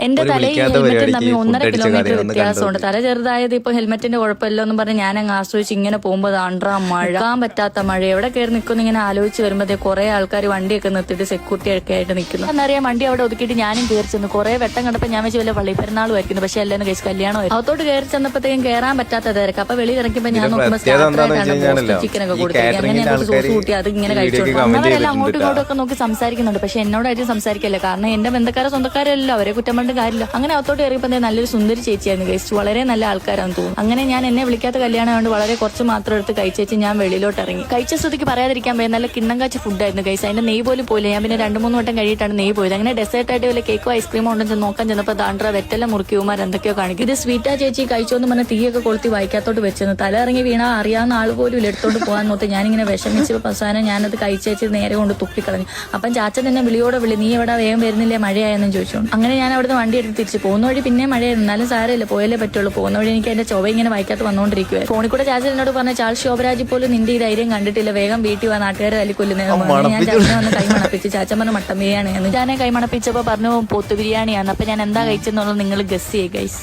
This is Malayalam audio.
എന്റെ തലയും ഹെൽമെറ്റും തമ്മിൽ 1.5 കിലോമീറ്റർ വ്യത്യാസമുണ്ട്. തല ചെറുതായത് ഇപ്പൊ ഹെൽമെറ്റിന്റെ കുഴപ്പമില്ല എന്ന് പറഞ്ഞ് ഞാൻ അങ്ങ് ആശ്രയിച്ച് ഇങ്ങനെ പോകുമ്പോൾ മഴ പറ്റാത്ത മഴ എവിടെ കയറി നിൽക്കുന്നു ഇങ്ങനെ ആലോചിച്ച് വരുമ്പോഴത്തേ കുറെ ആൾക്കാർ വണ്ടിയൊക്കെ നിർത്തിയിട്ട് സെക്യൂരിറ്റി ഒക്കെ ആയിട്ട് നിൽക്കുന്നു. എന്നറിയാം വണ്ടി അവിടെ ഒതുക്കിയിട്ട് ഞാനും കയറി ചെന്നു. കുറെ വെട്ടം കണ്ടപ്പോൾ ഞാൻ വെച്ച് വല്ല പള്ളിപ്പെരുന്നാളും ആയിരിക്കുന്നു. പക്ഷെ എല്ലാവരും കഴിച്ച് കല്യാണമായിരുന്നു. അകത്തോട്ട് കയറി ചെന്നപ്പോഴത്തേക്കും കയറാൻ പറ്റാത്ത തിരക്ക്. അപ്പൊ വെളി ഇറക്കിയപ്പോൾ ഞാൻ നോക്കുമ്പോൾ ചിക്കനൊക്കെ കൊടുത്തിരിക്കും. അങ്ങനെ ഞങ്ങൾക്ക് സോസ് കൂട്ടി അത് ഇങ്ങനെ കഴിച്ചോണ്ട് അവരെല്ലാം അങ്ങോട്ടും ഇങ്ങോട്ടും ഒക്കെ നോക്കി സംസാരിക്കുന്നുണ്ട്. പക്ഷെ എന്നോടായിട്ട് സംസാരിക്കല്ല. കാരണം എന്റെ ബന്ധക്കാരെ സ്വന്തക്കാരല്ലോ, അവരെ കുറ്റം പറഞ്ഞിട്ട് കാര്യമില്ല. അങ്ങനെ അകത്തോട്ട് കയറിയപ്പോൾ നല്ലൊരു സുന്ദരി ചേച്ചിയായിരുന്നു കഴിച്ചു. വളരെ നല്ല ആൾക്കാരാണെന്ന് തോന്നുന്നു. അങ്ങനെ ഞാൻ എന്നെ വിളിക്കാത്ത കല്യാണം കൊണ്ട് വളരെ കുറച്ച് മാത്രം എടുത്ത് കഴിച്ചേച്ച് ഞാൻ വെളിയിലോട്ട് ഇറങ്ങി. കഴിച്ച സ്ഥിതിക്ക് പറയാതിരിക്കാൻ പോയി. നല്ല കിണ്ണം കാച്ച ഫുഡായിരുന്നു കഴിച്ച്. അതിന്റെ നെയ്യ് പോലും പോയില്ല. ഞാൻ പിന്നെ 2-3 വട്ടം കഴിയിട്ടാണ് നെയ്യ് പോയത്. അങ്ങനെ ഡെസേർട്ടായിട്ട് വല്ല കേക്കോ ഐസ്ക്രീമോ ഉണ്ടെന്ന് നോക്കാൻ ചെന്നപ്പോൾ ദാണ്ട്ര വെറ്റെല്ലാം മുറുക്കിയുമാർ എന്തൊക്കെയോ കാണിക്കും. ഇത് സ്വീറ്റാ ചേച്ചി കഴിച്ചോന്ന് പറഞ്ഞ തീയൊക്കെ കൊളുത്തി വായിക്കാത്തോട്ട് വെച്ചെന്ന്. തല ഇറങ്ങി വീണാ അറിയാവുന്ന ആൾ പോലും എടുത്തോണ്ട് പോകാൻ നോക്കി. ഞാനിങ്ങനെ വിഷമിച്ച് അവസാനം ഞാനത് കഴിച്ചേച്ച് നേരെ കൊണ്ട് തുപ്പിക്കളഞ്ഞു. അപ്പം ചാച്ചൻ തന്നെ വിളിയോടെ നീ എവിടെ വേഗം വരുന്നില്ലേ മഴയായെന്നും ചോദിച്ചു. അങ്ങനെ ഞാൻ അവിടുന്ന് വണ്ടി എടുത്ത് തിരിച്ചു പോകുന്ന വഴി പിന്നെ മഴയായിരുന്നു. എന്നാലും സാരമില്ല, പോയാലേ പറ്റുള്ളൂ. പോകുന്ന വഴി എനിക്ക് എന്റെ ചൊവ്വ ഇങ്ങനെ വായിക്കാത്ത വന്നുകൊണ്ടിരിക്കുവായിരുന്നു. ഫോണിൽ കൂടെ ചാച്ചൻ എന്നോട് പറഞ്ഞ ചാൾസ് ശോഭരാജ് പോലും നിന്റെ ഈ ധൈര്യം കണ്ടിട്ടില്ല, വേഗം വീട്ടിൽ വന്ന നാട്ടുകാരെ തല്ലിക്കൊല്ലുന്നത്. ഞാൻ ചാച്ചനെ വന്ന് കൈമണപ്പിച്ച്. ചാച്ചൻ പറഞ്ഞ മട്ടൻ ബിരിയാണിയാണ്. ഞാൻ കൈമണപ്പിച്ചപ്പോ പറഞ്ഞു പോത്ത് ബിരിയാണിയാണ്. അപ്പൊ ഞാൻ എന്താ കഴിച്ചെന്നുള്ളത് നിങ്ങൾ ഗസ് ചെയ്യ് ഗൈസ്.